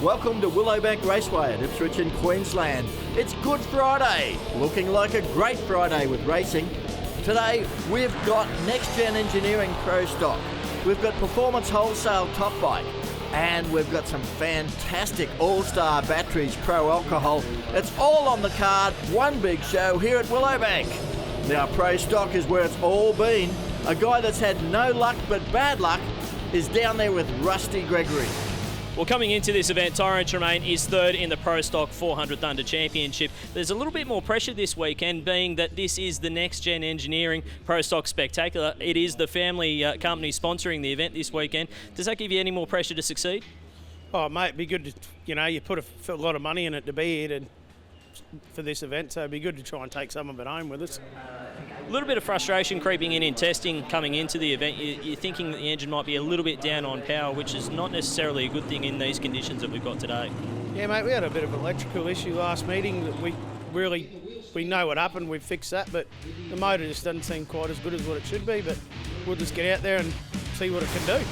Welcome to Willowbank Raceway at Ipswich in Queensland. It's Good Friday, looking like a great Friday with racing. Today we've got Next Gen Engineering Pro Stock, we've got Performance Wholesale Top Bike, and we've got some fantastic All-Star Batteries Pro Alcohol. It's all on the card, one big show here at Willowbank. Now Pro Stock is where it's all been. A guy that's had no luck but bad luck is down there with Rusty Gregory. Well, coming into this event, Tyrone Tremaine is third in the Pro Stock 400 Thunder Championship. There's a little bit more pressure this weekend, being that this is the Next Gen Engineering Pro Stock Spectacular. It is the family company sponsoring the event this weekend. Does that give you any more pressure to succeed? Oh, mate, it'd be good to, you put a lot of money in it to be here for this event, so it'd be good to try and take some of it home with us. A little bit of frustration creeping in testing coming into the event. You're thinking that the engine might be a little bit down on power, which is not necessarily a good thing in these conditions that we've got today. Yeah, mate, we had a bit of an electrical issue last meeting that we know what happened, we've fixed that, but the motor just doesn't seem quite as good as what it should be, but we'll just get out there and see what it can do.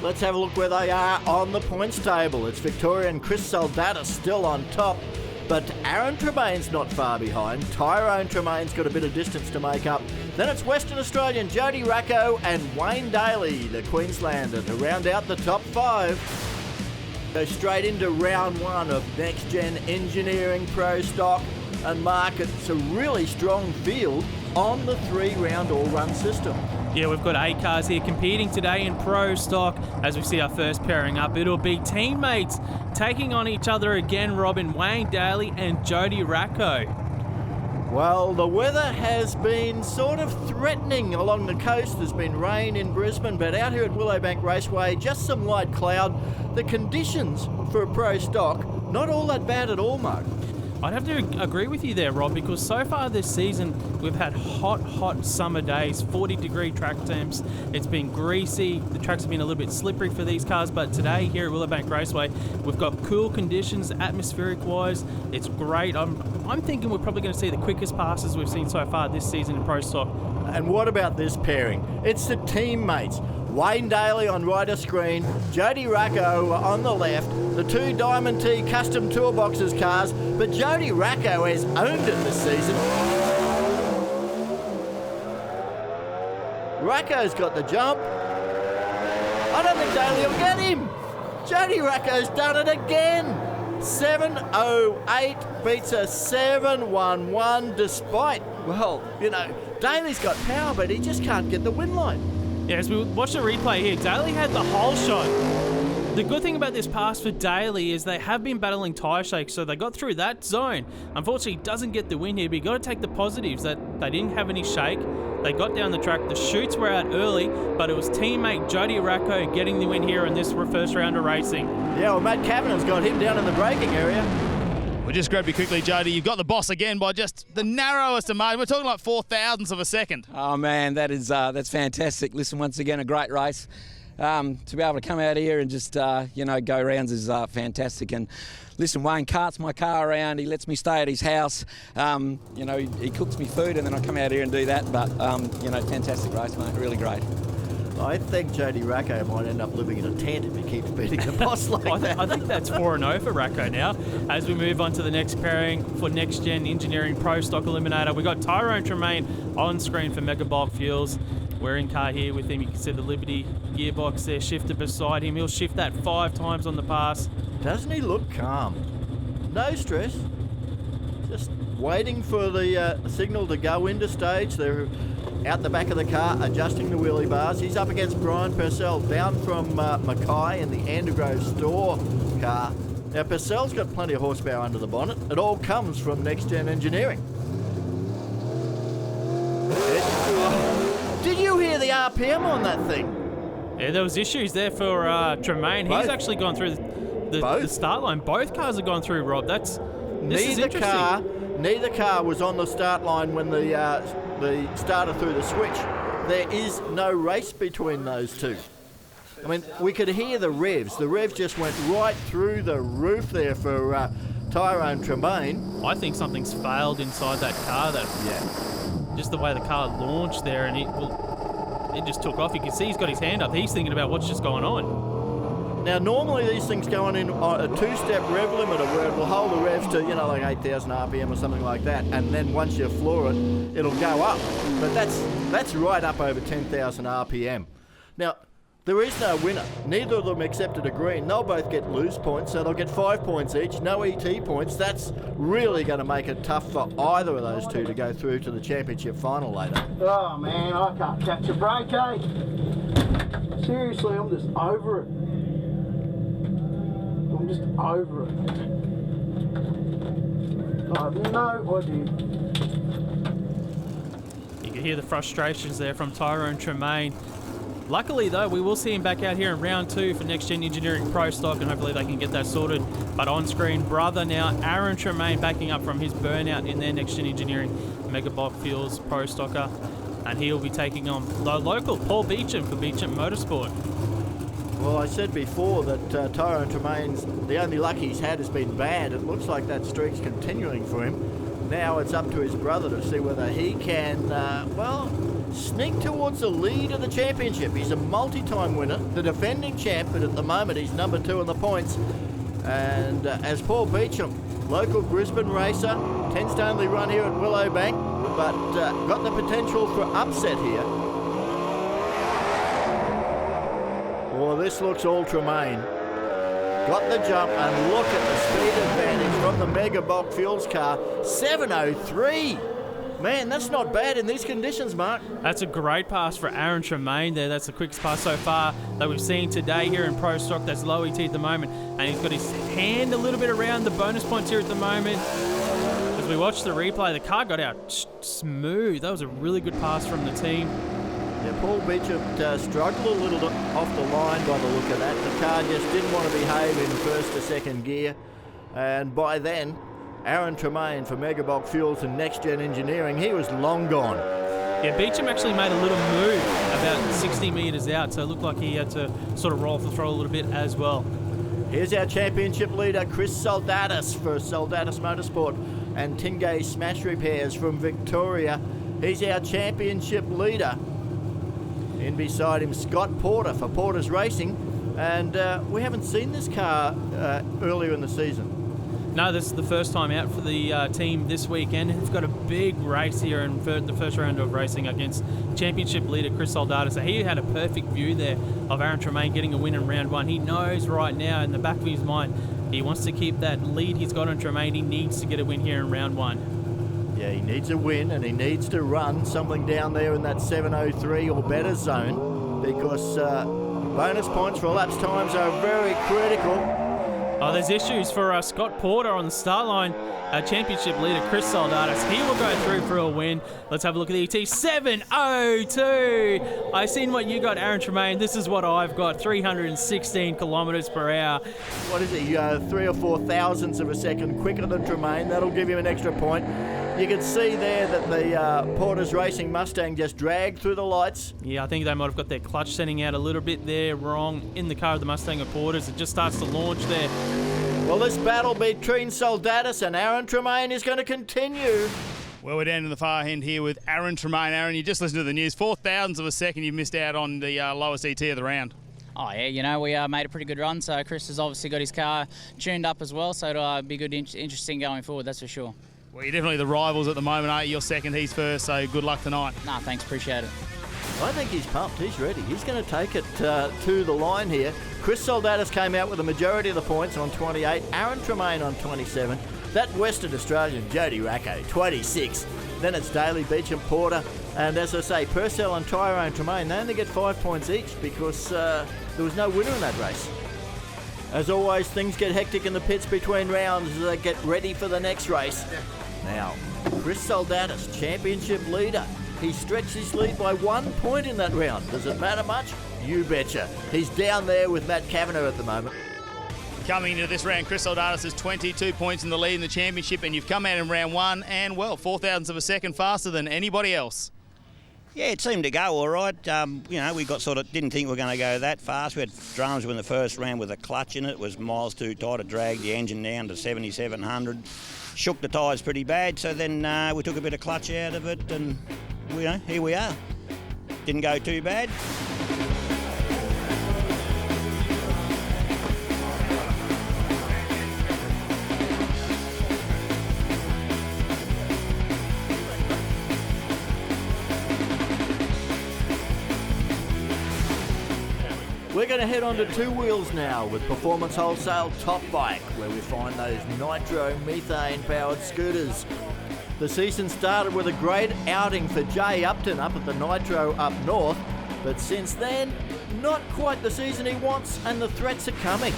Let's have a look where they are on the points table. It's Victorian Chris Soldatis still on top, but Aaron Tremaine's not far behind. Tyrone Tremaine's got a bit of distance to make up. Then it's Western Australian Jody Racco and Wayne Daly, the Queenslander, to round out the top five. Go straight into round one of Next Gen Engineering Pro Stock, and Mark, it's a really strong field on the 3-round all-run system. Yeah, we've got 8 cars here competing today in Pro Stock. As we see our first pairing up, it'll be teammates taking on each other again, Robin, Wayne Daly and Jody Racco. Well, the weather has been sort of threatening along the coast. There's been rain in Brisbane, but out here at Willowbank Raceway, just some light cloud. The conditions for a Pro Stock, not all that bad at all, Mark. I'd have to agree with you there, Rob, because so far this season we've had hot summer days, 40-degree track temps. It's been greasy. The tracks have been a little bit slippery for these cars, but today here at Willowbank Raceway, we've got cool conditions, atmospheric-wise. It's great. I'm thinking we're probably going to see the quickest passes we've seen so far this season in Pro Stock. And what about this pairing? It's the teammates. Wayne Daly on right of screen, Jody Racco on the left, the 2 Diamond T Custom Toolboxes cars, but Jody Racco has owned it this season. Racco's got the jump. I don't think Daly will get him. Jody Racco's done it again. 7:08 beats a 7:11 despite, Daly's got power, but he just can't get the win line. Yeah, as we watch the replay here, Daly had the whole shot. The good thing about this pass for Daly is they have been battling tyre shakes, so they got through that zone. Unfortunately, he doesn't get the win here, but you got to take the positives that they didn't have any shake. They got down the track. The chutes were out early, but it was teammate Jody Racco getting the win here in this first round of racing. Yeah, well, Matt Kavanagh's got him down in the braking area. We'll just grab you quickly, Jody. You've got the boss again by just the narrowest of margin. We're talking like 0.004 of a second. Oh man, that's fantastic. Listen, once again, a great race. To be able to come out here and just go rounds is fantastic. And listen, Wayne carts my car around. He lets me stay at his house. He cooks me food, and then I come out here and do that. But fantastic race, mate. Really great. I think Jody Racco might end up living in a tent if he keeps beating the boss like that. I think that's 4-0 for Racco now. As we move on to the next pairing for Next Gen Engineering Pro Stock Eliminator, we've got Tyrone Tremaine on screen for Mega Bulk Fuels. We're in car here with him. You can see the Liberty gearbox there shifted beside him. He'll shift that 5 times on the pass. Doesn't he look calm? No stress. Just waiting for the signal to go into stage. They're out the back of the car, adjusting the wheelie bars. He's up against Brian Purcell, down from Mackay in the Andergrove store car. Now, Purcell's got plenty of horsepower under the bonnet. It all comes from Next Gen Engineering. Did you hear the RPM on that thing? Yeah, there was issues there for Tremaine. He's actually gone through the start line. Both cars have gone through, Rob. Neither car was on the start line when the starter threw the switch. There is no race between those two. I mean, we could hear the revs. The revs just went right through the roof there for Tyrone Tremaine. I think something's failed inside that car. Just the way the car launched there, and it just took off. You can see he's got his hand up. He's thinking about what's just going on. Now, normally these things go on in a two-step rev limiter where it will hold the revs to, like 8,000 RPM or something like that, and then once you floor it, it'll go up. But that's right up over 10,000 RPM. Now, there is no winner. Neither of them accepted a green. They'll both get lose points, so they'll get 5 points each. No ET points. That's really going to make it tough for either of those two to go through to the championship final later. Oh man, I can't catch a break, eh? Seriously, I'm just over it. I'm just over it. I have no idea. You can hear the frustrations there from Tyrone Tremaine. Luckily, though, we will see him back out here in round 2 for Next Gen Engineering Pro Stock, and hopefully they can get that sorted. But on-screen, brother now, Aaron Tremaine, backing up from his burnout in their Next Gen Engineering Megabot Fuels Pro Stocker, and he'll be taking on the local Paul Beecham for Beecham Motorsport. Well, I said before that Tyrone Tremaine's, the only luck he's had has been bad. It looks like that streak's continuing for him. Now it's up to his brother to see whether he can, sneak towards the lead of the championship. He's a multi-time winner, the defending champ, but at the moment he's number 2 in the points. And as Paul Beecham, local Brisbane racer, tends to only run here at Willowbank, but got the potential for upset here. Well, this looks all Tremaine. Got the jump, and look at the speed advantage from the Megabot Fuels car. 7:03. Man, that's not bad in these conditions, Mark. That's a great pass for Aaron Tremaine there. That's the quickest pass so far that we've seen today here in Pro Stock. That's low ET at the moment. And he's got his hand a little bit around the bonus points here at the moment. As we watch the replay, the car got out smooth. That was a really good pass from the team. Yeah, Paul Beecham struggled a little off the line by the look of that. The car just didn't want to behave in first or second gear. And by then, Aaron Tremaine for Megabot Fuels and Next Gen Engineering, he was long gone. Yeah, Beecham actually made a little move about 60 metres out, so it looked like he had to sort of roll off the throttle a little bit as well. Here's our championship leader, Chris Soldatis for Soldatis Motorsport and Tingay Smash Repairs from Victoria. He's our championship leader. In beside him, Scott Porter for Porter's Racing. And we haven't seen this car earlier in the season. No, this is the first time out for the team this weekend. We've got a big race here in the first round of racing against championship leader Chris Soldatis. So he had a perfect view there of Aaron Tremaine getting a win in round 1. He knows right now in the back of his mind he wants to keep that lead he's got on Tremaine. He needs to get a win here in round 1. Yeah, he needs a win, and he needs to run something down there in that 7:03 or better zone, because bonus points for elapsed times are very critical. Oh, there's issues for Scott Porter on the start line. Championship leader Chris Soldatis. He will go through for a win. Let's have a look at the ET. 7:02. I seen what you got, Aaron Tremaine. This is what I've got. 316 kilometres per hour. What is it? 3 or 4 thousandths of a second quicker than Tremaine. That'll give him an extra point. You can see there that the Porter's Racing Mustang just dragged through the lights. Yeah, I think they might have got their clutch setting out a little bit there wrong in the car of the Mustang of Porter's. It just starts to launch there. Well, this battle between Soldatis and Aaron Tremaine is going to continue. Well, we're down to the far end here with Aaron Tremaine. Aaron, you just listened to the news. 4 thousandths of a second you've missed out on the lowest ET of the round. Oh, yeah, we made a pretty good run, so Chris has obviously got his car tuned up as well, so it'll be good, interesting going forward, that's for sure. Well, you're definitely the rivals at the moment, aren't you? You're second, he's first, so good luck tonight. Nah, thanks, appreciate it. I think he's pumped. He's ready. He's going to take it to the line here. Chris Soldatis came out with the majority of the points on 28. Aaron Tremaine on 27. That Western Australian, Jody Racco, 26. Then it's Daly, Beecham, Porter. And as I say, Purcell and Tyrone Tremaine, they only get 5 points each because there was no winner in that race. As always, things get hectic in the pits between rounds as they get ready for the next race. Now, Chris Soldatis, championship leader. He stretched his lead by 1 point in that round. Does it matter much? You betcha. He's down there with Matt Kavanagh at the moment. Coming into this round, Chris Soldatis has 22 points in the lead in the championship, and you've come out in round 1 and, 4 thousandths of a second faster than anybody else. Yeah, it seemed to go all right. We got didn't think we were going to go that fast. We had dramas in the first round with a clutch in it. It was miles too tight to drag the engine down to 7,700. Shook the tyres pretty bad, so then we took a bit of clutch out of it, and here we are. Didn't go too bad. We're going to head on to Two Wheels now with Performance Wholesale Top Bike, where we find those nitro methane powered scooters. The season started with a great outing for Jay Upton up at the Nitro up north, but since then, not quite the season he wants, and the threats are coming.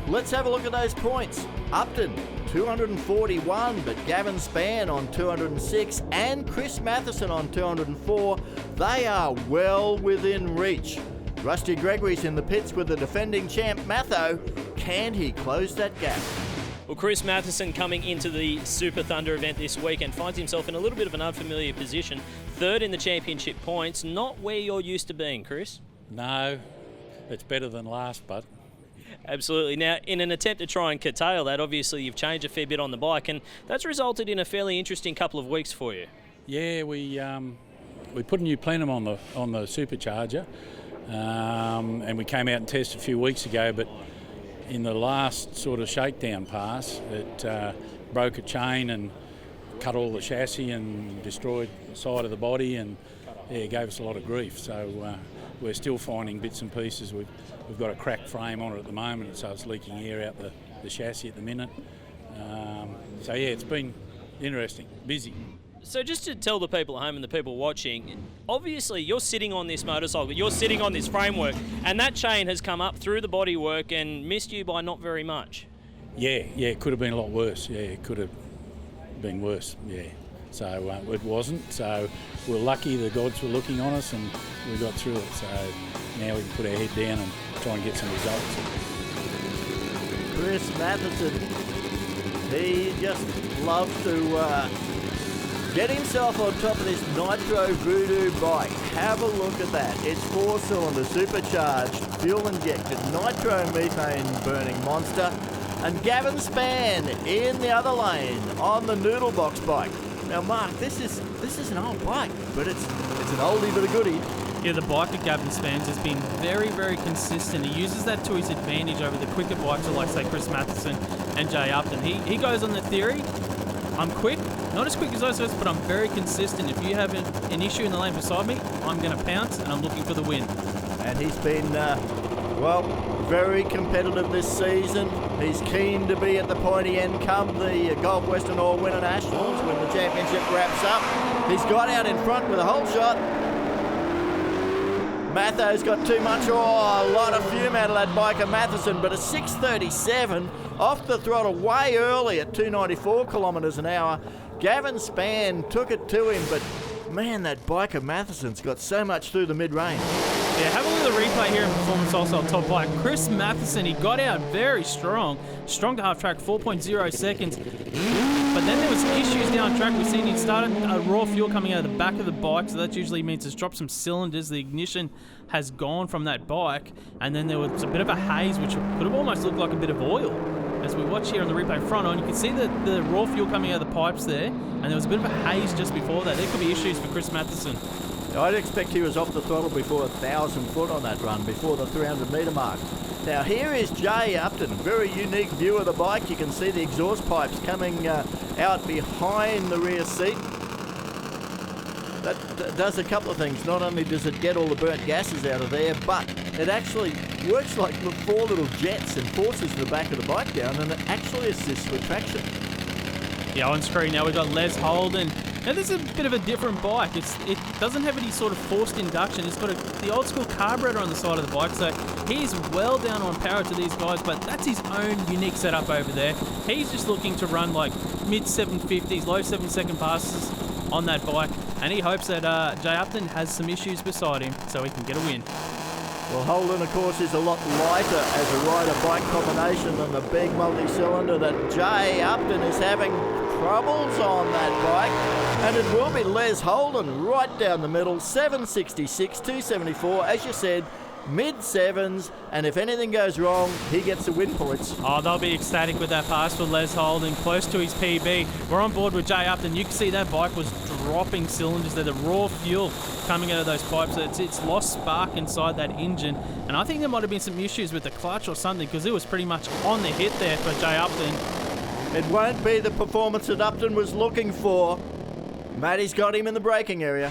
Let's have a look at those points. Upton, 241, but Gavin Spann on 206 and Chris Matheson on 204. They are well within reach. Rusty Gregory's in the pits with the defending champ Matho. Can he close that gap? Well, Chris Matheson coming into the Super Thunder event this week and finds himself in a little bit of an unfamiliar position. Third in the championship points, not where you're used to being, Chris. No, it's better than last, but... Absolutely. Now, in an attempt to try and curtail that, obviously you've changed a fair bit on the bike, and that's resulted in a fairly interesting couple of weeks for you. Yeah, we put a new plenum on the supercharger, and we came out and tested a few weeks ago, but in the last sort of shakedown pass, it broke a chain and cut all the chassis and destroyed the side of the body, and yeah, it gave us a lot of grief. So we're still finding bits and pieces. We've got a cracked frame on it at the moment, so it's leaking air out the chassis at the minute. So yeah, it's been interesting, busy. So just to tell the people at home and the people watching, obviously you're sitting on this motorcycle, you're sitting on this framework, and that chain has come up through the bodywork and missed you by not very much. Yeah, it could have been a lot worse. Yeah, it could have been worse, yeah. So it wasn't, so we're lucky the gods were looking on us and we got through it. So now we can put our head down and try and get some results. Chris Matheson, he just loves to get himself on top of this Nitro Voodoo bike. Have a look at that. It's 4-cylinder, supercharged, fuel-injected, nitro methane burning monster. And Gavin Spann in the other lane on the Noodle Box bike. Now, Mark, this is an old bike, but it's an oldie but a goodie. Yeah, the bike at Gavin Spann's has been very, very consistent. He uses that to his advantage over the quicker bikes like, say, Chris Matheson and Jay Upton. He goes on the theory, I'm quick, not as quick as those guys, but I'm very consistent. If you have an issue in the lane beside me, I'm going to pounce and I'm looking for the win. And he's been, very competitive this season. He's keen to be at the pointy end come the Gulf Western All Winter Nationals when the championship wraps up. He's got out in front with a whole shot. Matho's got too much. Oh, a lot of fume out of that bike of Matheson, but a 6:37 off the throttle way early at 294 kilometres an hour. Gavin Spann took it to him, but man, that bike of Matheson's got so much through the mid-range. Yeah, have a look at the replay here in Performance Wholesale Top Bike. Chris Matheson, he got out very strong to half track, 4.0 seconds. But then there was issues down track. We've seen he started raw fuel coming out of the back of the bike, so that usually means it's dropped some cylinders. The ignition has gone from that bike, and then there was a bit of a haze, which could have almost looked like a bit of oil. As we watch here on the replay front on, you can see the raw fuel coming out of the pipes there, and there was a bit of a haze just before that. There could be issues for Chris Matheson. I'd expect he was off the throttle before 1,000 foot on that run, before the 300 metre mark. Now here is Jay Upton, very unique view of the bike. You can see the exhaust pipes coming out behind the rear seat. That does a couple of things. Not only does it get all the burnt gases out of there, but it actually works like 4 little jets and forces the back of the bike down, and it actually assists with traction. Yeah, on screen now we've got Les Holden. Now this is a bit of a different bike. It doesn't have any sort of forced induction. It's got the old school carburetor on the side of the bike, so he's well down on power to these guys, but that's his own unique setup over there. He's just looking to run like mid 750s, low 7-second passes on that bike, and he hopes that Jay Upton has some issues beside him so he can get a win. Well, Holden, of course, is a lot lighter as a rider-bike combination than the big multi-cylinder that Jay Upton is having troubles on that bike. And it will be Les Holden right down the middle, 766, 274, as you said, mid-sevens, and if anything goes wrong, he gets the win points. Oh, they'll be ecstatic with that pass for Les Holden, close to his PB. We're on board with Jay Upton. You can see that bike was dropping cylinders there, the raw fuel coming out of those pipes. It's lost spark inside that engine, and I think there might have been some issues with the clutch or something, because it was pretty much on the hit there for Jay Upton. It won't be the performance that Upton was looking for. Matty's got him in the braking area.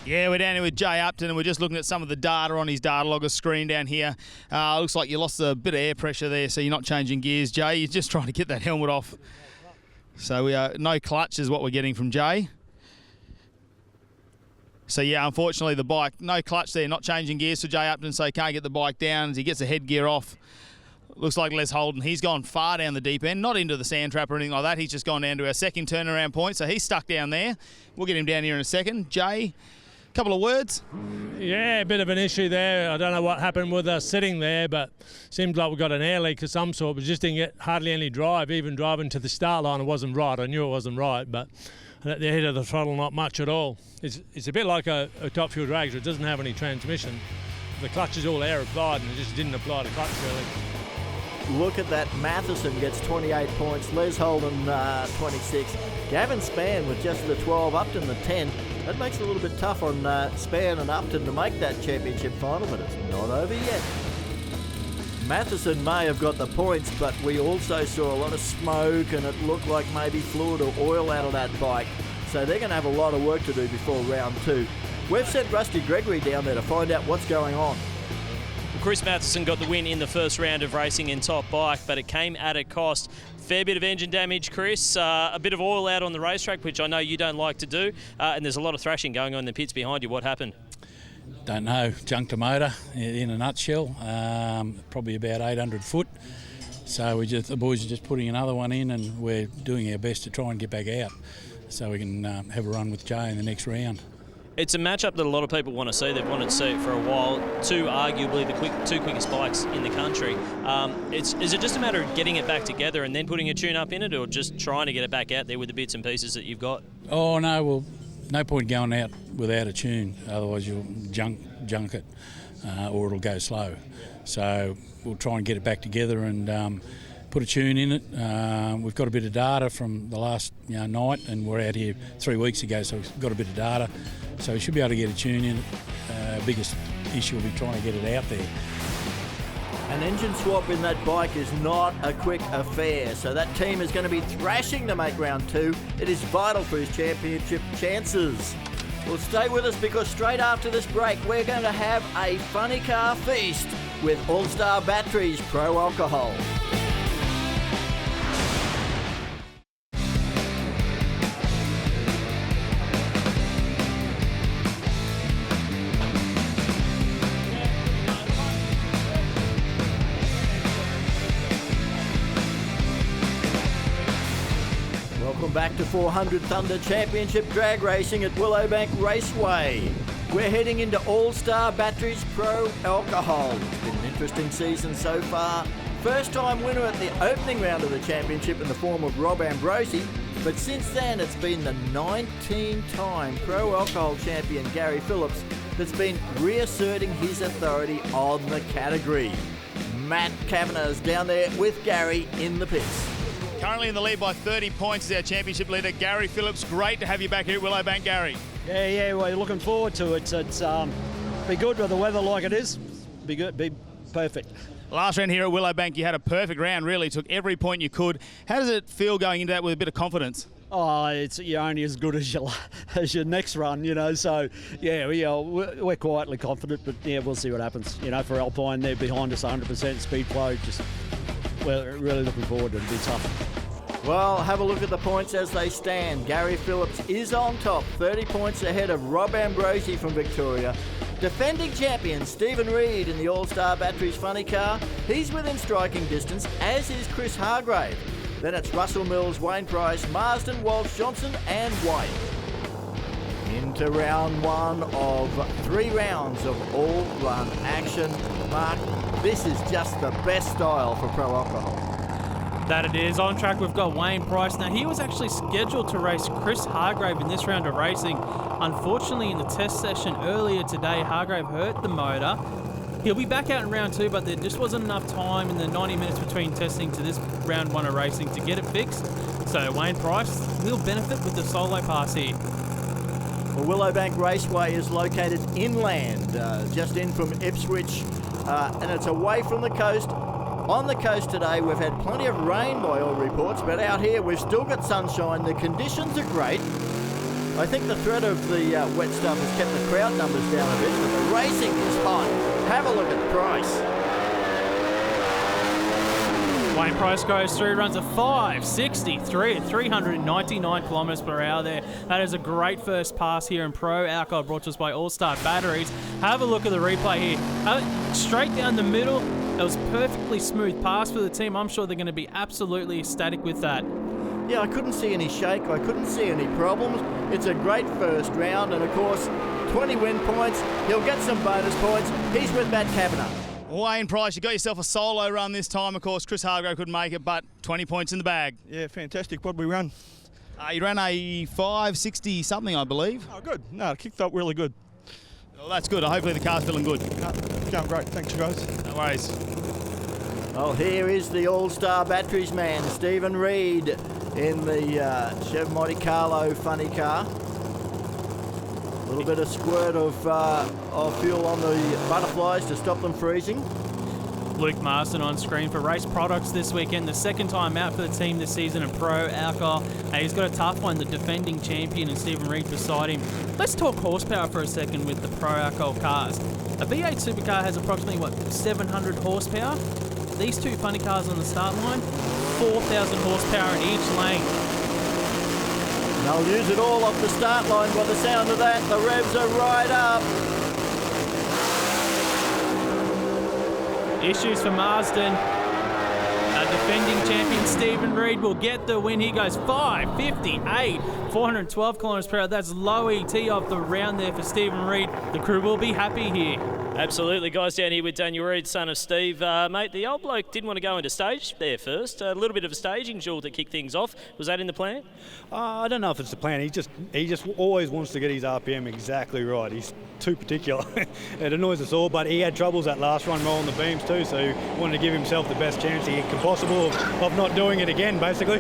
Yeah, we're down here with Jay Upton, and we're just looking at some of the data on his data logger screen down here. Looks like you lost a bit of air pressure there, so you're not changing gears, Jay. You're just trying to get that helmet off. So no clutch is what we're getting from Jay. So yeah, unfortunately the bike, no clutch there, not changing gears for Jay Upton, so he can't get the bike down as he gets the headgear off. Looks like Les Holden, he's gone far down the deep end, not into the sand trap or anything like that. He's just gone down to our second turnaround point, so he's stuck down there. We'll get him down here in a second. Jay, a couple of words? Yeah, a bit of an issue there. I don't know what happened with us sitting there, but seems like we got an air leak of some sort. We just didn't get hardly any drive. Even driving to the start line, it wasn't right. I knew it wasn't right, but at the head of the throttle, not much at all. It's a bit like a top fuel dragster. It doesn't have any transmission. The clutch is all air applied, and it just didn't apply to clutch really. Look at that. Matheson gets 28 points. Les Holden 26. Gavin Spann with just the 12. Upton the 10. That makes it a little bit tough on Spann and Upton to make that championship final, but it's not over yet. Matheson may have got the points, but we also saw a lot of smoke and it looked like maybe fluid or oil out of that bike. So they're going to have a lot of work to do before round 2. We've sent Rusty Gregory down there to find out what's going on. Chris Matheson got the win in the first round of racing in top bike, but it came at a cost. Fair bit of engine damage, Chris. A bit of oil out on the racetrack, which I know you don't like to do. And there's a lot of thrashing going on in the pits behind you. What happened? Don't know. Junked a motor in a nutshell. Probably about 800 foot. So the boys are just putting another one in, and we're doing our best to try and get back out so we can have a run with Jay in the next round. It's a matchup that a lot of people want to see. They've wanted to see it for a while. Two, arguably, the two quickest bikes in the country. Is it just a matter of getting it back together and then putting a tune-up in it, or just trying to get it back out there with the bits and pieces that you've got? Oh, no, well, no point going out without a tune. Otherwise you'll junk it or it'll go slow. So we'll try and get it back together and put a tune in it. We've got a bit of data from the last night, and we're out here 3 weeks ago, so we've got a bit of data. So we should be able to get a tune in it. Biggest issue will be trying to get it out there. An engine swap in that bike is not a quick affair, so that team is going to be thrashing to make round 2. It is vital for his championship chances. Well, stay with us, because straight after this break, we're going to have a funny car feast with All-Star Batteries Pro Alcohol. Welcome back to 400 Thunder Championship drag racing at Willowbank Raceway. We're heading into All-Star Batteries Pro Alcohol. It's been an interesting season so far. First time winner at the opening round of the championship in the form of Rob Ambrosi, but since then it's been the 19-time Pro Alcohol champion Gary Phillips that's been reasserting his authority on the category. Matt Kavanagh's down there with Gary in the pits. Currently in the lead by 30 points is our championship leader, Gary Phillips. Great to have you back here at Willowbank, Gary. Yeah, we're looking forward to it. It's be good with the weather like it is. Be good, be perfect. Last round here at Willowbank, you had a perfect round, really. Took every point you could. How does it feel going into that with a bit of confidence? Oh, you're only as good as your next run, So, we're quietly confident, but, we'll see what happens. For Alpine, they're behind us 100% speed flow. We're really looking forward to it. It'll be tough. Well, have a look at the points as they stand. Gary Phillips is on top, 30 points ahead of Rob Ambrosi from Victoria. Defending champion Stephen Reed in the All-Star Batteries funny car. He's within striking distance, as is Chris Hargrave. Then it's Russell Mills, Wayne Price, Marsden, Walsh, Johnson and White. Into round 1 of 3 rounds of all-run action. Mark, this is just the best style for Pro Alcohol. That it is. On track, we've got Wayne Price. Now, he was actually scheduled to race Chris Hargrave in this round of racing. Unfortunately, in the test session earlier today, Hargrave hurt the motor. He'll be back out in round 2, but there just wasn't enough time in the 90 minutes between testing to this round 1 of racing to get it fixed. So Wayne Price will benefit with the solo pass here. Well, Willowbank Raceway is located inland, just in from Ipswich, and it's away from the coast. On the coast today, we've had plenty of rain by all reports, but out here we've still got sunshine. The conditions are great. I think the threat of the wet stuff has kept the crowd numbers down a bit, but the racing is hot. Have a look at Price. Wayne Price goes through, runs a 5.63 at 399 kilometres per hour there. That is a great first pass here in Pro Alcohol, brought to us by All Star Batteries. Have a look at the replay here. Straight down the middle. It was perfectly smooth pass for the team. I'm sure they're going to be absolutely ecstatic with that. Yeah, I couldn't see any shake. I couldn't see any problems. It's a great first round, and of course, 20 win points. He'll get some bonus points. He's with Matt Kavanagh. Wayne Price, you got yourself a solo run this time. Of course, Chris Hargrove couldn't make it, but 20 points in the bag. Yeah, fantastic. What did we run? You ran a 5.60 something, I believe. Oh, good. No, it kicked up really good. Well, that's good. Hopefully the car's feeling good. Going great. Thanks, guys. No worries. Well, here is the All-Star Batteries man, Stephen Reed, in the Chev Monte Carlo funny car. A little bit of squirt of fuel on the butterflies to stop them freezing. Luke Marsden on screen for Race Products this weekend. The second time out for the team this season in Pro Alcohol. He's got a tough one, the defending champion, and Stephen Reed beside him. Let's talk horsepower for a second with the Pro Alcohol cars. A V8 supercar has approximately, 700 horsepower? These two funny cars on the start line, 4,000 horsepower in each lane. They'll use it all off the start line by the sound of that. The revs are right up. Issues for Marsden. Defending champion Stephen Reed will get the win. He goes 5.58, 412 kilometres per hour. That's low ET of the round there for Stephen Reed. The crew will be happy here. Absolutely, guys, down here with Daniel Reed, son of Steve. Mate, the old bloke didn't want to go into stage there first. A little bit of a staging duel to kick things off. Was that in the plan? I don't know if it's the plan. He just always wants to get his RPM exactly right. He's too particular. It annoys us all, but he had troubles that last run rolling the beams too, so he wanted to give himself the best chance he can possible of not doing it again, basically.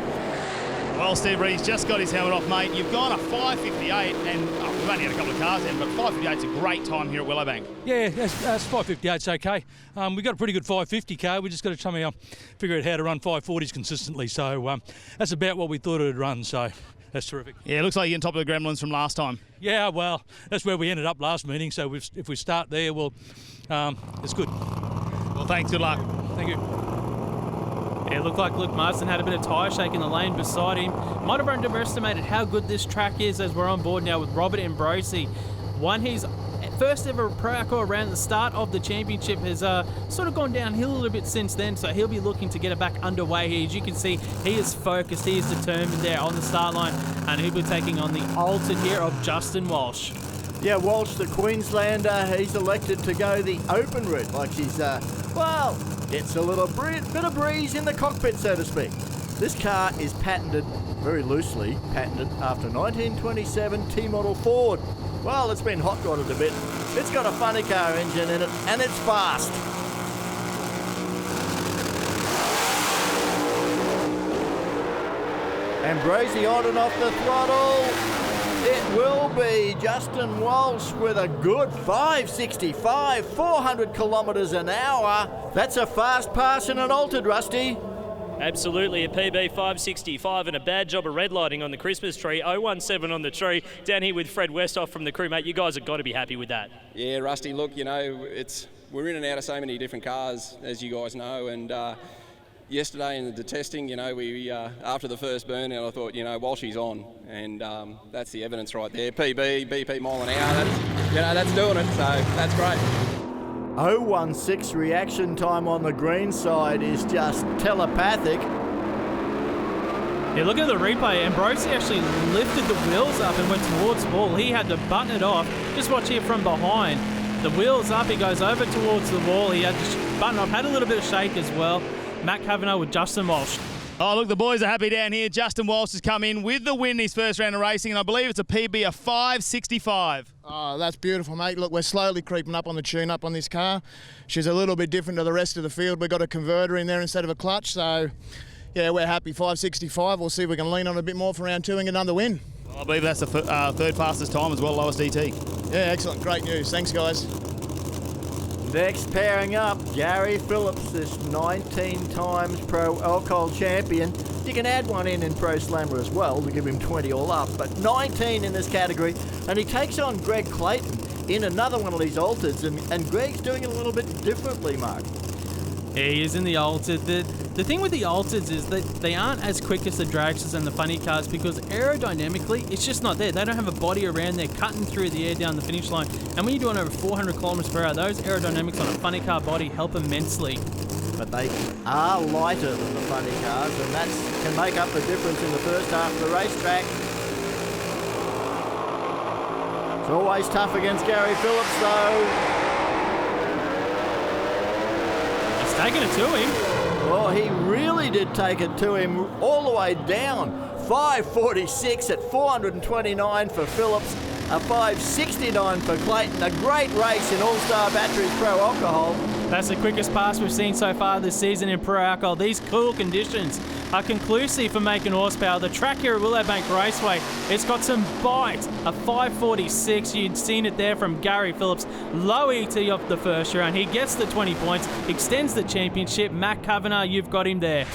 Well, Steve Reed's just got his helmet off, mate. You've gone a 5.58, and we've only had a couple of cars in, but 5.58's a great time here at Willowbank. Yeah, that's 5.58's okay. We've got a pretty good 5.50 car. We just got to somehow figure out how to run 5.40s consistently. So that's about what we thought it would run. So that's terrific. Yeah, it looks like you're on top of the gremlins from last time. Yeah, well, that's where we ended up last meeting. So if we start there, well, it's good. Well, thanks. Good luck. Thank you. Yeah, it looked like Luke Marsden had a bit of tyre shake in the lane beside him. Might have underestimated how good this track is as we're on board now with Robert Ambrosi. Won his first ever Pro Alcohol around the start of the championship, has sort of gone downhill a little bit since then, so he'll be looking to get it back underway here. As you can see, he is focused, he is determined there on the start line, and he'll be taking on the altered here of Justin Walsh. Yeah, Walsh, the Queenslander, he's elected to go the open route, like he's, gets a little bit of breeze in the cockpit, so to speak. This car is patented, very loosely patented, after 1927 T-model Ford. Well, it's been hot-rodded a bit. It's got a funny car engine in it, and it's fast. Ambrosi on and off the throttle. It will be Justin Walsh with a good 5.65, 400 kilometres an hour. That's a fast pass in an altered, Rusty. Absolutely, a PB 5.65 and a bad job of red lighting on the Christmas tree. 017 on the tree. Down here with Fred Westhoff from the crew, mate. You guys have got to be happy with that. Yeah, Rusty, look, we're in and out of so many different cars, as you guys know, and yesterday in the testing, we after the first burnout, I thought, Walshy's on, and that's the evidence right there. PB, BP mile an hour, that's doing it, so that's great. 016 reaction time on the green side is just telepathic. Yeah, look at the replay. Ambrosi actually lifted the wheels up and went towards the wall. He had to button it off. Just watch here from behind. The wheels up, he goes over towards the wall. He had to button off, had a little bit of shake as well. Matt Kavanagh with Justin Walsh. Oh, look, the boys are happy down here. Justin Walsh has come in with the win his first round of racing, and I believe it's a PB of 5.65. Oh, that's beautiful, mate. Look, we're slowly creeping up on the tune-up on this car. She's a little bit different to the rest of the field. We've got a converter in there instead of a clutch, so, yeah, we're happy. 5.65. We'll see if we can lean on a bit more for round two and get another win. Well, I believe that's the third fastest time as well, lowest ET. Yeah, excellent. Great news. Thanks, guys. Next pairing up, Gary Phillips, this 19 times pro alcohol champion. You can add one in Pro Slammer as well to give him 20 all up, but 19 in this category. And he takes on Greg Clayton in another one of these Altereds, and Greg's doing it a little bit differently, Mark. Yeah, he is in the Altered. The thing with the Altereds is that they aren't as quick as the dragsters and the funny cars because aerodynamically, it's just not there. They don't have a body around there cutting through the air down the finish line. And when you're doing over 400 kilometers per hour, those aerodynamics on a funny car body help immensely. But they are lighter than the funny cars, and that can make up the difference in the first half of the racetrack. It's always tough against Gary Phillips, though. He's taking it to him. Oh, he really did take it to him all the way down. 5:46 at 429 for Phillips, a 5:69 for Clayton. A great race in All-Star Batteries Pro Alcohol. That's the quickest pass we've seen so far this season in Pro Alcohol. These cool conditions are conclusive for making horsepower. The track here at Willowbank Raceway, it's got some bite. A 5:46, you'd seen it there from Gary Phillips. Low ET off the first round. He gets the 20 points, extends the championship. Matt Kavanagh, you've got him there.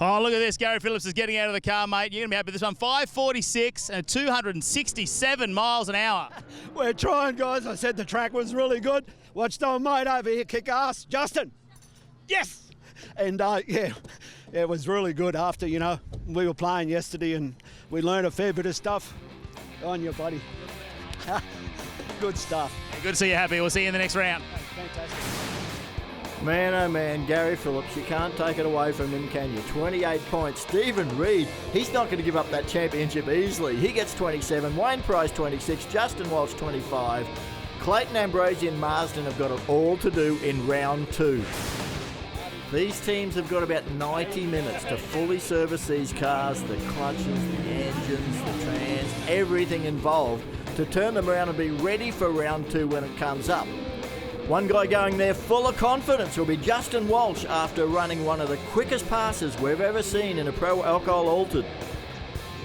Oh, look at this. Gary Phillips is getting out of the car, mate. You're going to be happy with this one. 5:46 and 267 miles an hour. We're trying, guys. I said the track was really good. Watched our mate over here kick ass. Justin. Yes. And, yeah, it was really good after, you know, we were playing yesterday and we learned a fair bit of stuff. On your buddy. Good stuff. Yeah, good to see you happy. We'll see you in the next round. Fantastic. Man, oh man, Gary Phillips, you can't take it away from him, can you? 28 points. Stephen Reed, he's not going to give up that championship easily. He gets 27. Wayne Price, 26. Justin Walsh, 25. Clayton Ambrosi and Marsden have got it all to do in round 2. These teams have got about 90 minutes to fully service these cars, the clutches, the engines, the trans, everything involved, to turn them around and be ready for round 2 when it comes up. One guy going there full of confidence will be Justin Walsh after running one of the quickest passes we've ever seen in a Pro Alcohol Altered.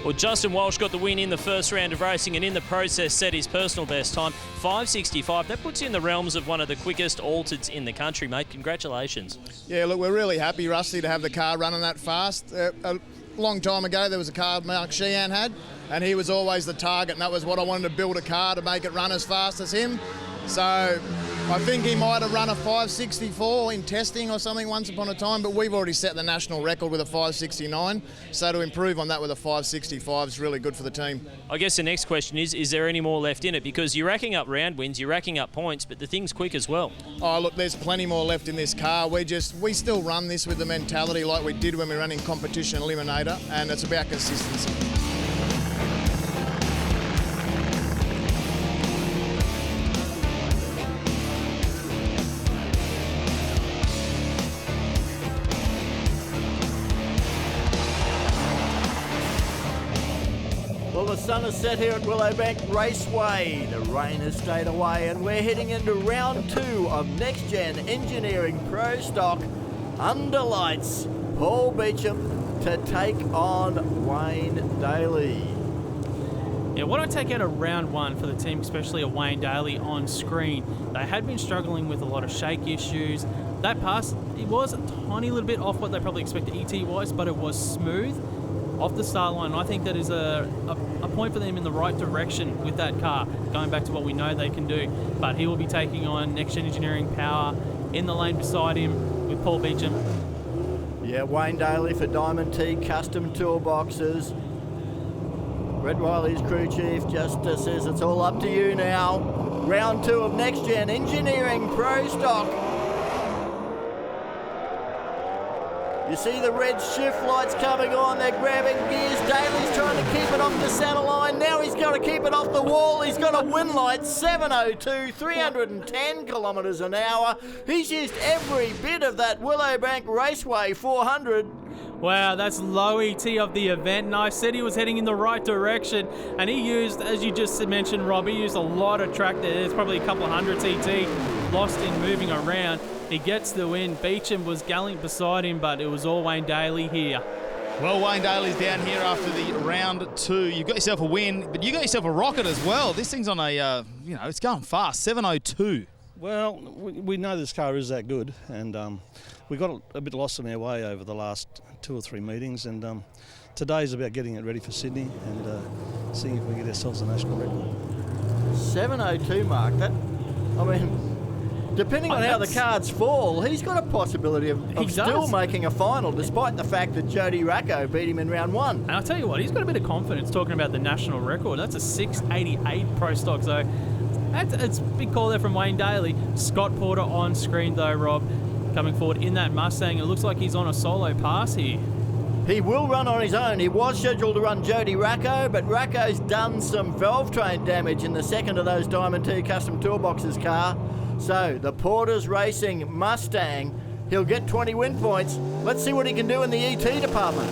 Well, Justin Walsh got the win in the first round of racing and in the process set his personal best time, 5:65. That puts you in the realms of one of the quickest Altereds in the country, mate. Congratulations. Yeah, look, we're really happy, Rusty, to have the car running that fast. A long time ago, there was a car Mark Sheehan had, and he was always the target, and that was what I wanted to build a car to make it run as fast as him. So I think he might have run a 5:64 in testing or something once upon a time, but we've already set the national record with a 5:69. So to improve on that with a 5:65 is really good for the team. I guess the next question is there any more left in it? Because you're racking up round wins, you're racking up points, but the thing's quick as well. Oh, look, there's plenty more left in this car. We still run this with the mentality like we did when we ran in competition eliminator, and it's about consistency. Well, the sun has set here at Willowbank Raceway. The rain has stayed away, and we're heading into round 2 of Next Gen Engineering Pro Stock under lights. Paul Beecham to take on Wayne Daly. Yeah, what I take out of round 1 for the team, especially a Wayne Daly on screen, they had been struggling with a lot of shake issues. That pass, it was a tiny little bit off what they probably expected ET-wise, but it was smooth off the start line. I think that is a point for them in the right direction with that car, going back to what we know they can do. But he will be taking on Next Gen Engineering Power in the lane beside him with Paul Beecham. Yeah, Wayne Daly for Diamond T Custom Toolboxes. Brett Riley's crew chief just says it's all up to you now. Round 2 of Next Gen Engineering Pro Stock. You see the red shift lights coming on, they're grabbing gears. Daly's trying to keep it off the centre line. Now he's got to keep it off the wall. He's got a win light, 702, 310 kilometres an hour. He's used every bit of that Willowbank Raceway 400. Wow, that's low ET of the event, and I said he was heading in the right direction, and he used, as you just mentioned, Rob, he used a lot of track there. There's probably a couple of hundreds ET lost in moving around. He gets the win. Beecham was gallant beside him, but it was all Wayne Daly here. Well, Wayne Daly's down here after the round 2. You've got yourself a win, but you got yourself a rocket as well. This thing's on a, it's going fast, 702. Well, we know this car is that good, and we got a bit lost in our way over the last 2 or 3 meetings, and today's about getting it ready for Sydney and seeing if we get ourselves a national record. 7:02 mark. That, I mean, depending on how the cards fall, he's got a possibility of still making a final, despite the fact that Jody Racco beat him in round 1. And I'll tell you what, he's got a bit of confidence talking about the national record. That's a 6:88 Pro Stock, so it's a big call there from Wayne Daly. Scott Porter on screen though, Rob, coming forward in that Mustang. It looks like he's on a solo pass here. He will run on his own. He was scheduled to run Jody Racco, but Racco's done some valve train damage in the second of those Diamond T Custom Toolboxes car. So the Porter's Racing Mustang, he'll get 20 win points. Let's see what he can do in the ET department.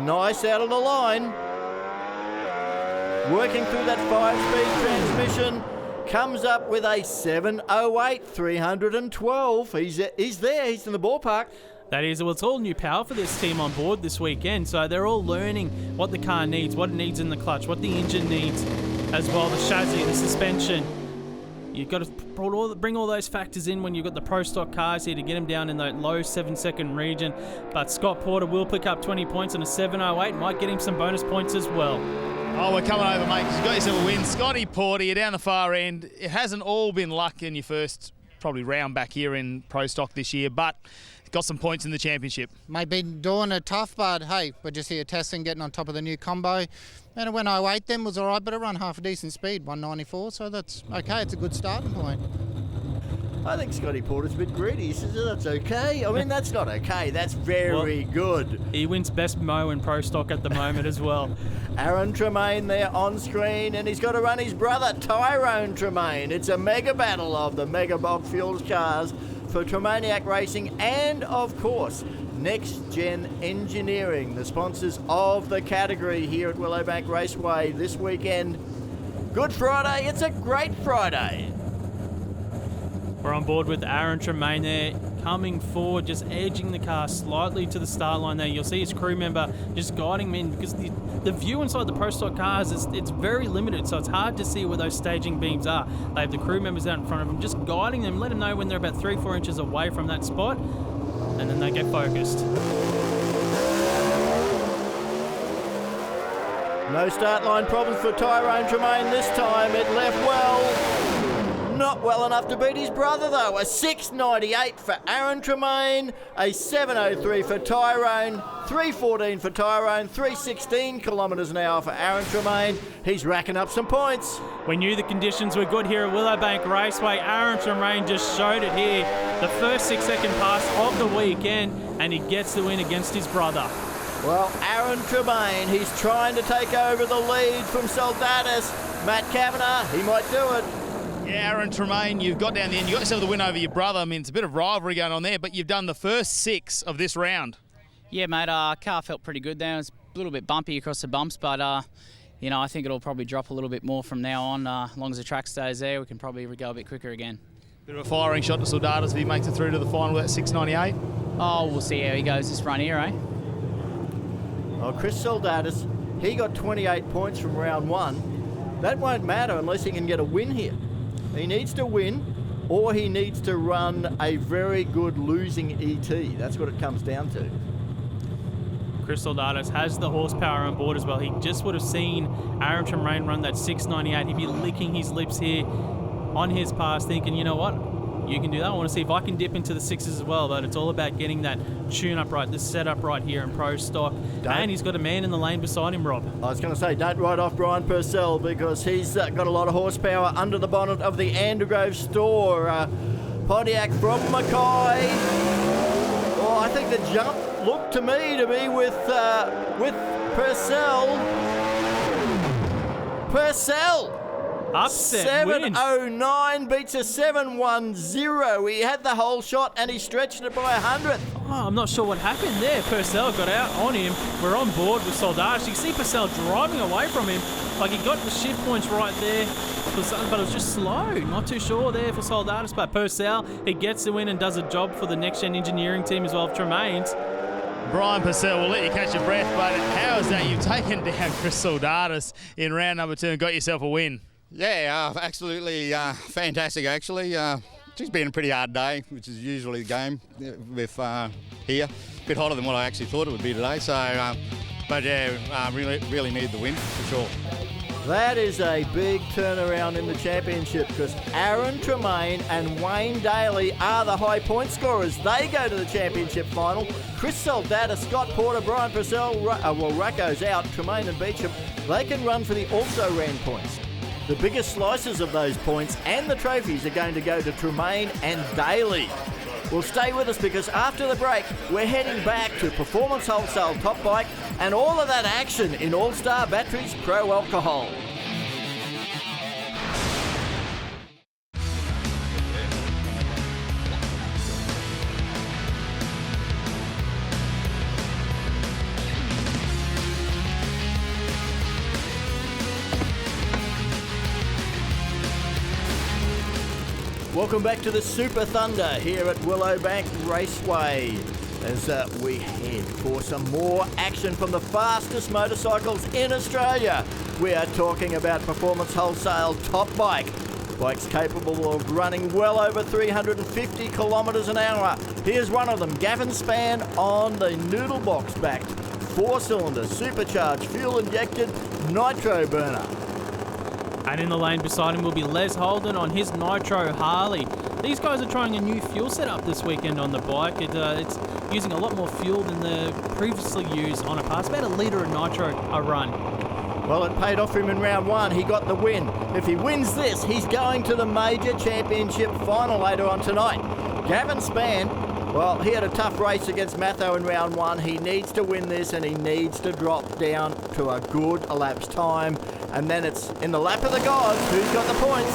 Nice out of the line. Working through that 5-speed transmission, comes up with a 7:08, 312. He's there, he's in the ballpark. That is, well, it's all new power for this team on board this weekend, so they're all learning what the car needs, what it needs in the clutch, what the engine needs as well, the chassis, the suspension. You've got to bring all those factors in when you've got the Pro Stock cars here to get them down in that low 7-second region. But Scott Porter will pick up 20 points on a 7:08, might get him some bonus points as well. Oh, we're coming over, mate, because you've got yourself a win. Scotty Porter, you're down the far end. It hasn't all been luck in your first probably round back here in Pro Stock this year, but got some points in the championship. Mate, been doing it tough, but hey, we're just here testing, getting on top of the new combo. And it went 08 then, was all right, but it run half a decent speed, 194, so that's okay. It's a good starting point. I think Scotty Porter's a bit greedy. He says that's okay. I mean, that's not okay. That's very good. He wins best mow in Pro Stock at the moment as well. Aaron Tremaine there on screen, and he's got to run his brother, Tyrone Tremaine. It's a mega battle of the Mega Bob Fuels cars for Tremaniac Racing and, of course, Next Gen Engineering, the sponsors of the category here at Willowbank Raceway this weekend. Good Friday. It's a great Friday. We're on board with Aaron Tremaine there, coming forward, just edging the car slightly to the start line there. You'll see his crew member just guiding him in, because the view inside the Pro Stock cars, it's very limited, so it's hard to see where those staging beams are. They have the crew members out in front of them, just guiding them, let them know when they're about 3-4 inches away from that spot, and then they get focused. No start line problems for Tyrone Tremaine this time. It left well. Not well enough to beat his brother though. A 6:98 for Aaron Tremaine, a 7:03 for Tyrone, 3:14 for Tyrone, 3:16 kilometres an hour for Aaron Tremaine. He's racking up some points. We knew the conditions were good here at Willowbank Raceway. Aaron Tremaine just showed it here. The first 6-second pass of the weekend, and he gets the win against his brother. Well, Aaron Tremaine, he's trying to take over the lead from Soldatus. Matt Kavanagh, he might do it. Yeah, Aaron Tremaine, you've got down the end. You got yourself the win over your brother. I mean, it's a bit of rivalry going on there, but you've done the first 6 of this round. Yeah, mate, car felt pretty good there. It was a little bit bumpy across the bumps, but, I think it'll probably drop a little bit more from now on. As long as the track stays there, we can probably go a bit quicker again. Bit of a firing shot to Soldatus if he makes it through to the final with that 6:98. Oh, we'll see how he goes this run here, eh? Oh, Chris Soldatus, he got 28 points from round 1. That won't matter unless he can get a win here. He needs to win, or he needs to run a very good losing ET. That's what it comes down to. Chris Soldatus has the horsepower on board as well. He just would have seen Aaron Tremaine run that 6:98. He'd be licking his lips here on his pass, thinking, you know what, you can do that. I want to see if I can dip into the 6s as well, but it's all about getting that tune-up right, this setup right here in Pro Stock. And he's got a man in the lane beside him, Rob. I was going to say, don't write off Brian Purcell, because he's got a lot of horsepower under the bonnet of the Andergrove store. Pontiac from Mackay. Oh, I think the jump looked to me to be with Purcell. Purcell! Upset 7:09 beats a 7:10. He had the whole shot and he stretched it by 100th. Oh, I'm not sure what happened there. Purcell got out on him. We're on board with Soldatus. You can see Purcell driving away from him. Like, he got the shift points right there, but it was just slow. Not too sure there for Soldatus, but Purcell, he gets the win and does a job for the Next Gen Engineering team as well of Tremaine's. Brian Purcell will let you catch your breath, but how is that? You've taken down Chris Soldatus in round number 2 and got yourself a win. Yeah, absolutely fantastic actually. It's been a pretty hard day, which is usually the game with here. A bit hotter than what I actually thought it would be today, so but yeah, really need the win for sure. That is a big turnaround in the championship because Aaron Tremaine and Wayne Daly are the high point scorers. They go to the championship final. Chris Soldata, Scott Porter, Brian Purcell, Racco's out, Tremaine and Beecham, they can run for the also-ran points. The biggest slices of those points and the trophies are going to go to Tremaine and Daly. Well, stay with us because after the break, we're heading back to Performance Wholesale Top Bike and all of that action in All-Star Batteries Pro Alcohol. Welcome back to the Super Thunder here at Willowbank Raceway as we head for some more action from the fastest motorcycles in Australia. We are talking about Performance Wholesale Top Bike. Bikes capable of running well over 350 kilometres an hour. Here's one of them, Gavin Spann on the Noodle Box backed 4-cylinder supercharged fuel injected nitro burner. And in the lane beside him will be Les Holden on his Nitro Harley. These guys are trying a new fuel setup this weekend on the bike. It's using a lot more fuel than the previously used on a pass, about a litre of nitro a run. Well, it paid off for him in round one. He got the win. If he wins this, he's going to the major championship final later on tonight. Gavin Spann, well, he had a tough race against Matho in round one. He needs to win this and he needs to drop down to a good elapsed time. And then it's in the lap of the gods. Who's got the points?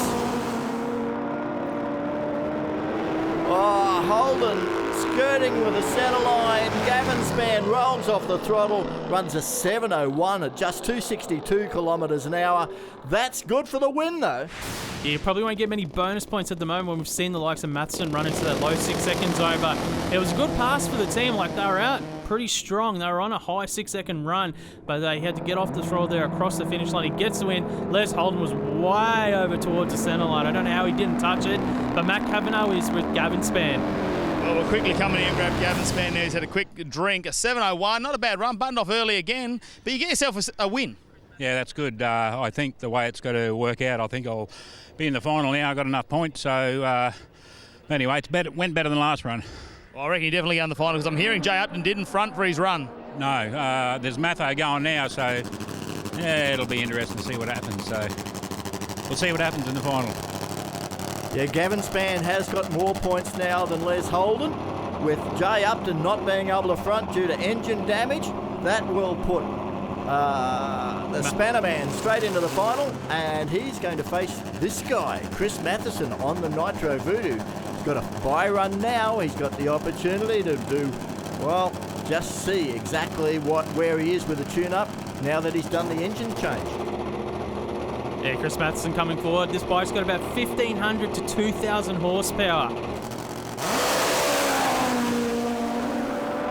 Oh, Holden skirting with a centre line. Gavin Spann rolls off the throttle, runs a 7:01 at just 262 kilometres an hour. That's good for the win, though. Yeah, you probably won't get many bonus points at the moment when we've seen the likes of Matheson run into that low 6 second zone, but it was a good pass for the team. Like, they were out pretty strong. They were on a high 6 second run, but they had to get off the throttle there across the finish line. He gets the win. Les Holden was way over towards the centre line. I don't know how he didn't touch it, but Matt Kavanagh is with Gavin Spann. Well, we're quickly coming in and grab Gavin Spann now. He's had a quick drink, a 7:01, not a bad run, buttoned off early again, but you get yourself a win. Yeah, that's good. I think the way it's got to work out, I think I'll be in the final now. I got enough points, so anyway, it went better than the last run. Well, I reckon he definitely got in the final because I'm hearing Jay Upton didn't front for his run. No, there's Matho going now, so yeah, it'll be interesting to see what happens. So we'll see what happens in the final. Yeah, Gavin Spann has got more points now than Les Holden, with Jay Upton not being able to front due to engine damage. That will put the Spanner man straight into the final, and he's going to face this guy, Chris Matheson, on the Nitro Voodoo. He's got a bye run now. He's got the opportunity to do, well, just see exactly where he is with the tune-up now that he's done the engine change. Yeah, Chris Matheson coming forward. This bike's got about 1,500 to 2,000 horsepower.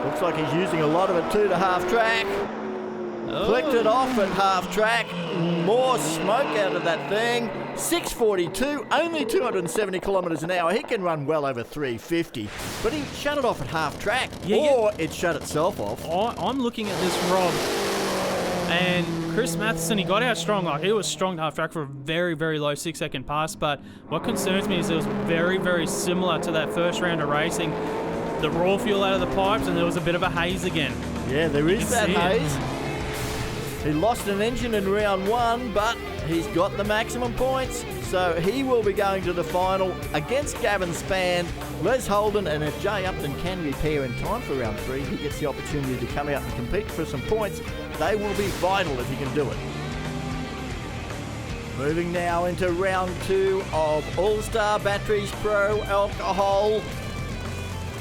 Looks like he's using a lot of it too to half track. Clicked it off at half track. More smoke out of that thing. 642, only 270 kilometres an hour. He can run well over 350, but he shut it off at half track, or it shut itself off. I'm looking at this, Rob, and Chris Matheson, he got out strong. Like, he was strong to half track for a very, very low 6 second pass, but what concerns me is it was very, very similar to that first round of racing. The raw fuel out of the pipes, and there was a bit of a haze again. Yeah, there is that haze. He lost an engine in round one, but he's got the maximum points, so he will be going to the final against Gavin Spann, Les Holden, and if Jay Upton can repair in time for round three, he gets the opportunity to come out and compete for some points. They will be vital if he can do it. Moving now into round two of All-Star Batteries Pro Alcohol.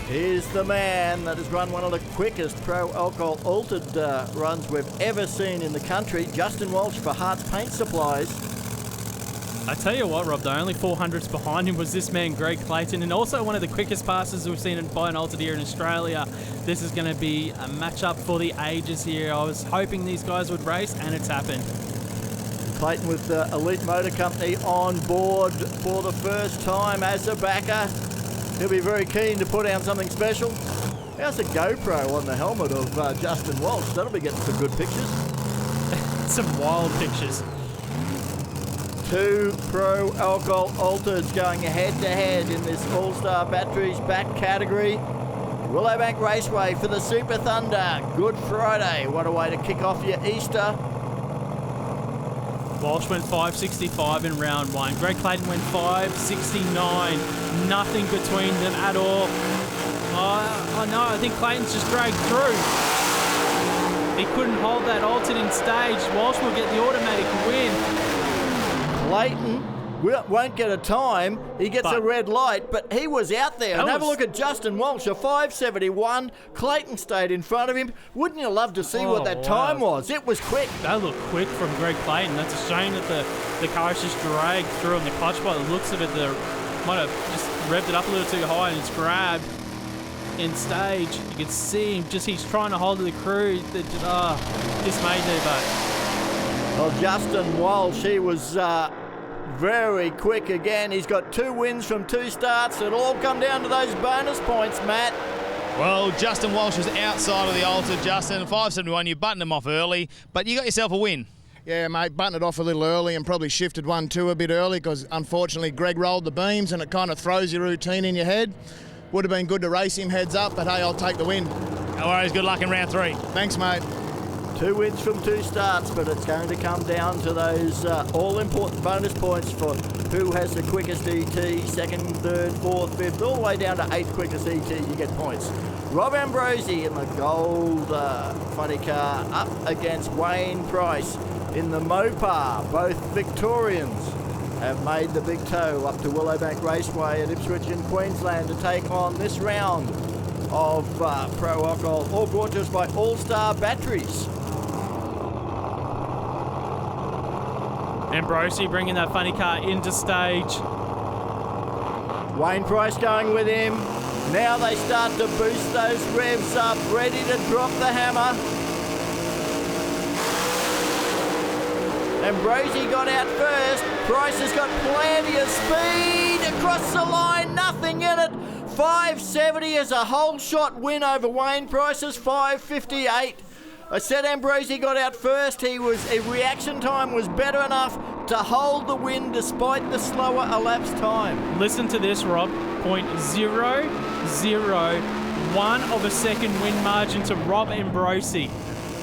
Here's the man that has run one of the quickest pro alcohol altered runs we've ever seen in the country, Justin Walsh for Hart's Paint Supplies. I tell you what, Rob, the only 400s behind him was this man, Greg Clayton, and also one of the quickest passes we've seen by an altered here in Australia. This is going to be a match-up for the ages here. I was hoping these guys would race, and it's happened. Clayton with the Elite Motor Company on board for the first time as a backer. He'll be very keen to put down something special. How's the GoPro on the helmet of Justin Walsh? That'll be getting some good pictures. Some wild pictures. 2 Pro Alcohol Altereds going head-to-head in this All-Star Batteries back category. Willowbank Raceway for the Super Thunder. Good Friday. What a way to kick off your Easter. Walsh went 5.65 in round 1. Greg Clayton went 5.69. Nothing between them at all. Oh no, I think Clayton's just dragged through. He couldn't hold that altered in stage. Walsh will get the automatic win. Clayton won't get a time. He gets a red light, but he was out there. And have a look at Justin Walsh, a 5.71. Clayton stayed in front of him. Wouldn't you love to see what that time was? It was quick. That looked quick from Greg Clayton. That's a shame that the car's just dragged through on the clutch. By the looks of it, they might have just revved it up a little too high and it's grabbed in stage. You can see him he's trying to hold the crew. Dismayed there, but well, Justin Walsh, he was very quick again. He's got 2 wins from 2 starts. It'll all come down to those bonus points, Matt. Well, Justin Walsh was outside of the altar, Justin. 5.71, you buttoned him off early, but you got yourself a win. Yeah, mate, buttoned it off a little early and probably shifted 1-2 a bit early because, unfortunately, Greg rolled the beams and it kind of throws your routine in your head. Would have been good to race him heads up, but hey, I'll take the win. No worries, good luck in round 3. Thanks, mate. 2 wins from 2 starts, but it's going to come down to those all-important bonus points for who has the quickest ET, 2nd, 3rd, 4th, 5th, all the way down to 8th quickest ET, you get points. Rob Ambrosi in the gold funny car up against Wayne Price in the Mopar. Both Victorians have made the big tow up to Willowbank Raceway at Ipswich in Queensland to take on this round of Pro Alcohol, all brought to us by All-Star Batteries. Ambrosi bringing that funny car into stage. Wayne Price going with him. Now they start to boost those revs up, ready to drop the hammer. Ambrosi got out first. Price has got plenty of speed across the line, nothing in it. 5.70 is a whole shot win over Wayne Price's 5.58. I said Ambrosi got out first. His reaction time was better enough to hold the win despite the slower elapsed time. Listen to this, Rob. 0.001 of a second win margin to Rob Ambrosi.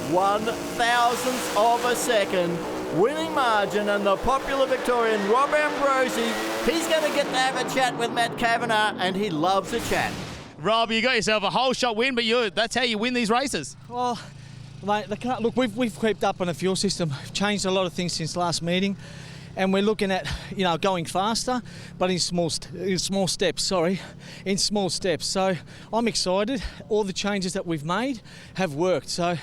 1,000th of a second winning margin, and the popular Victorian Rob Ambrosi, he's going to get to have a chat with Matt Kavanagh, and he loves a chat. Rob, you got yourself a whole shot win, but that's how you win these races. Well, mate, look, we've creeped up on the fuel system, changed a lot of things since last meeting, and we're looking at going faster, but in small steps. So I'm excited. All the changes that we've made have worked. So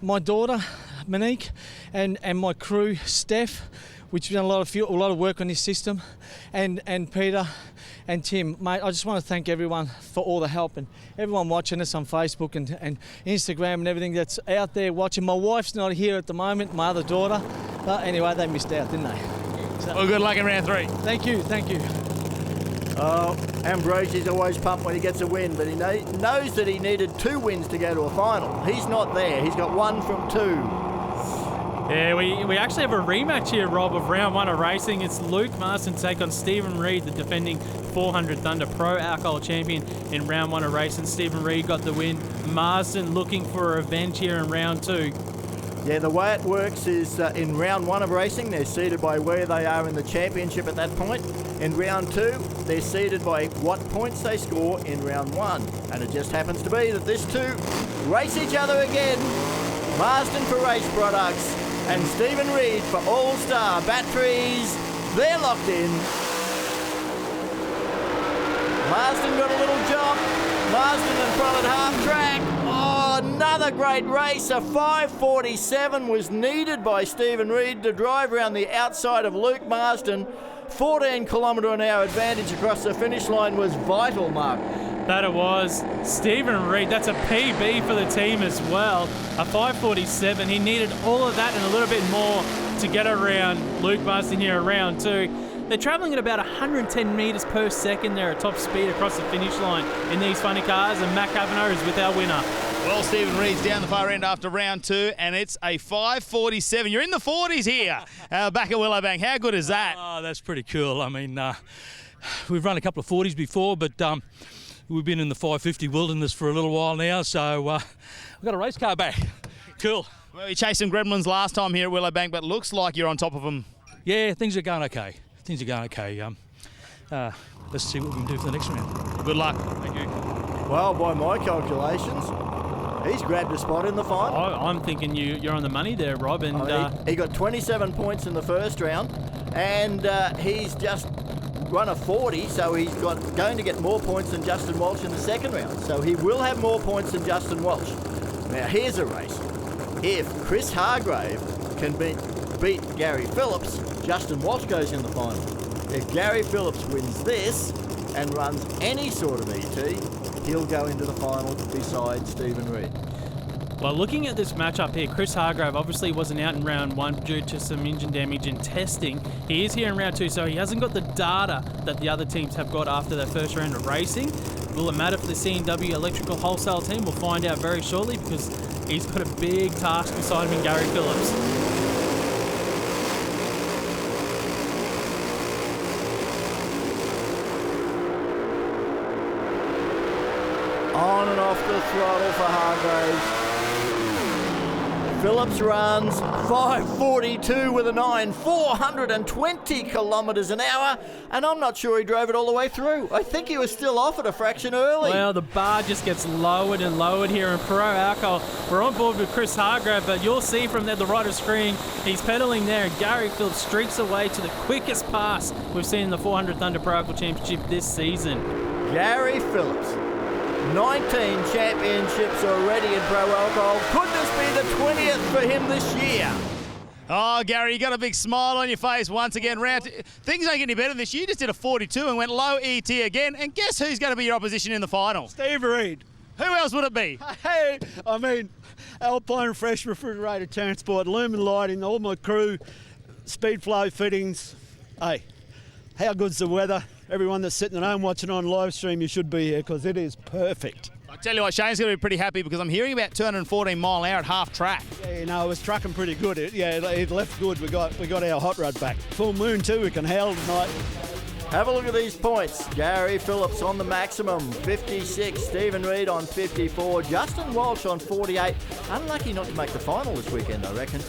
my daughter Monique and my crew Steph, which have done a lot of work on this system, and Peter and Tim, mate, I just want to thank everyone for all the help and everyone watching us on Facebook and Instagram and everything that's out there watching. My wife's not here at the moment, my other daughter, but anyway, they missed out, didn't they? So, well, good luck in round 3. Thank you. Oh, Ambrosi's always pumped when he gets a win, but he knows that he needed 2 wins to go to a final. He's not there. He's got 1 from 2. Yeah, we actually have a rematch here, Rob, of round 1 of racing. It's Luke Marston take on Stephen Reed, the defending 400 Thunder Pro Alcohol champion in round 1 of racing. Stephen Reed got the win. Marston looking for a revenge here in round 2. Yeah, the way it works is in round 1 of racing, they're seeded by where they are in the championship at that point. In round 2, they're seeded by what points they score in round 1. And it just happens to be that these 2 race each other again. Marston for Race Products and Stephen Reed for All-Star Batteries. They're locked in. Marston got a little jump. Marston in front at half track. Oh, another great race. A 5.47 was needed by Stephen Reed to drive around the outside of Luke Marston. 14 km/h advantage across the finish line was vital, Mark. That it was. Stephen Reid, that's a PB for the team as well. A 5:47. He needed all of that and a little bit more to get around Luke Marsden here in round 2. They're travelling at about 110 metres per second. They're at top speed across the finish line in these funny cars, and Matt Kavanagh is with our winner. Well, Stephen Reid's down the far end after round 2, and it's a 5:47. You're in the 40s here back at Willowbank. How good is that? Oh, that's pretty cool. I mean, we've run a couple of 40s before, but we've been in the 550 wilderness for a little while now, so we've got a race car back. Cool. Well, you chased some gremlins last time here at Willowbank, but looks like you're on top of them. Yeah, things are going okay. Let's see what we can do for the next round. Good luck. Thank you. Well, by my calculations, he's grabbed a spot in the final. I'm thinking you're on the money there, Rob. And he got 27 points in the first round, and he's just run a 40, so he's going to get more points than Justin Walsh in the second round. So he will have more points than Justin Walsh. Now here's a race. If Chris Hargrave can beat Gary Phillips, Justin Walsh goes in the final. If Gary Phillips wins this and runs any sort of ET, he'll go into the final beside Stephen Reid. Well, looking at this matchup here, Chris Hargrave obviously wasn't out in round 1 due to some engine damage in testing. He is here in round 2, so he hasn't got the data that the other teams have got after their first round of racing. Will it matter for the C&W Electrical Wholesale team? We'll find out very shortly, because he's got a big task beside him in Gary Phillips. On and off the throttle for Hargrave. Phillips runs 5:42 with a 9, 420 kilometres an hour, and I'm not sure he drove it all the way through. I think he was still off at a fraction early. Well, the bar just gets lowered and lowered here in Pro Alcohol. We're on board with Chris Hargrave, but you'll see from there, the right of screen, he's pedalling there, and Gary Phillips streaks away to the quickest pass we've seen in the 400 Thunder Pro Alcohol Championship this season. Gary Phillips. 19 championships already in Pro Alcohol. Could this be the 20th for him this year? Oh, Gary, you got a big smile on your face once again. Things don't get any better this year. You just did a 42 and went low ET again. And guess who's going to be your opposition in the final? Steve Reid. Who else would it be? Hey, I mean, Alpine Fresh Refrigerated Transport, Lumen Lighting, all my crew, Speed Flow Fittings. Hey, how good's the weather? Everyone that's sitting at home watching on live stream, you should be here because it is perfect. I tell you what, Shane's going to be pretty happy because I'm hearing about 214 mile an hour at half track. Yeah, you know, it was trucking pretty good. It left good. We got our hot rod back. Full moon too. We can howl tonight. Have a look at these points. Gary Phillips on the maximum, 56. Stephen Reid on 54. Justin Walsh on 48. Unlucky not to make the final this weekend, I reckon.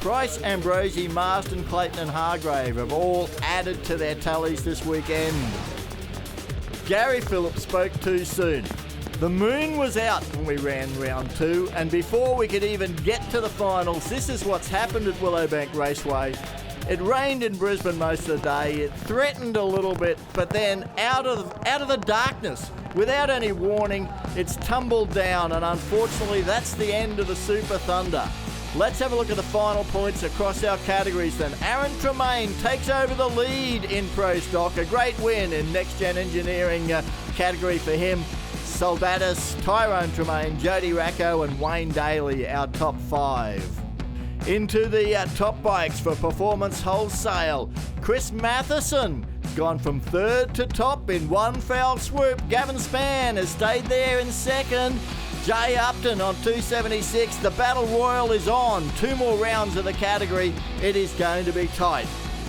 Price, Ambrosi, Marsden, Clayton and Hargrave have all added to their tallies this weekend. Gary Phillips spoke too soon. The moon was out when we ran round 2, and before we could even get to the finals, this is what's happened at Willowbank Raceway. It rained in Brisbane most of the day. It threatened a little bit, but then out of the darkness, without any warning, it's tumbled down, and unfortunately that's the end of the Super Thunder. Let's have a look at the final points across our categories then. Aaron Tremaine takes over the lead in Pro Stock. A great win in Next Gen Engineering category for him. Saldatis, Tyrone Tremaine, Jody Racco and Wayne Daly, our top 5. Into the top bikes for Performance Wholesale. Chris Matheson gone from 3rd to top in one foul swoop. Gavin Spann has stayed there in 2nd. Jay Upton on 276. The Battle Royal is on. 2 more rounds of the category. It is going to be tight.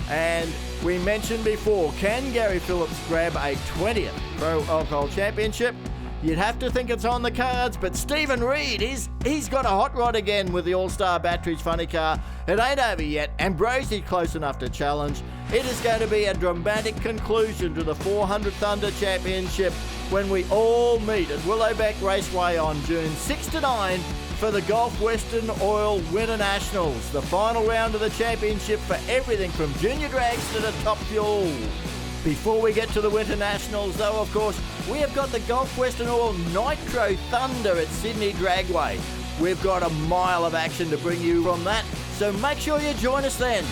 And we mentioned before, can Gary Phillips grab a 20th Pro Alcohol Championship? You'd have to think it's on the cards, but Stephen Reid, he's got a hot rod again with the All-Star Batteries funny car. It ain't over yet. Ambrosi close enough to challenge. It is going to be a dramatic conclusion to the 400 Thunder Championship when we all meet at Willowbank Raceway on June 6 to 9 for the Gulf Western Oil Winter Nationals, the final round of the championship for everything from junior drags to the top fuel. Before we get to the Winter Nationals, though, of course, we have got the Gulf Western Oil Nitro Thunder at Sydney Dragway. We've got a mile of action to bring you from that, so make sure you join us then.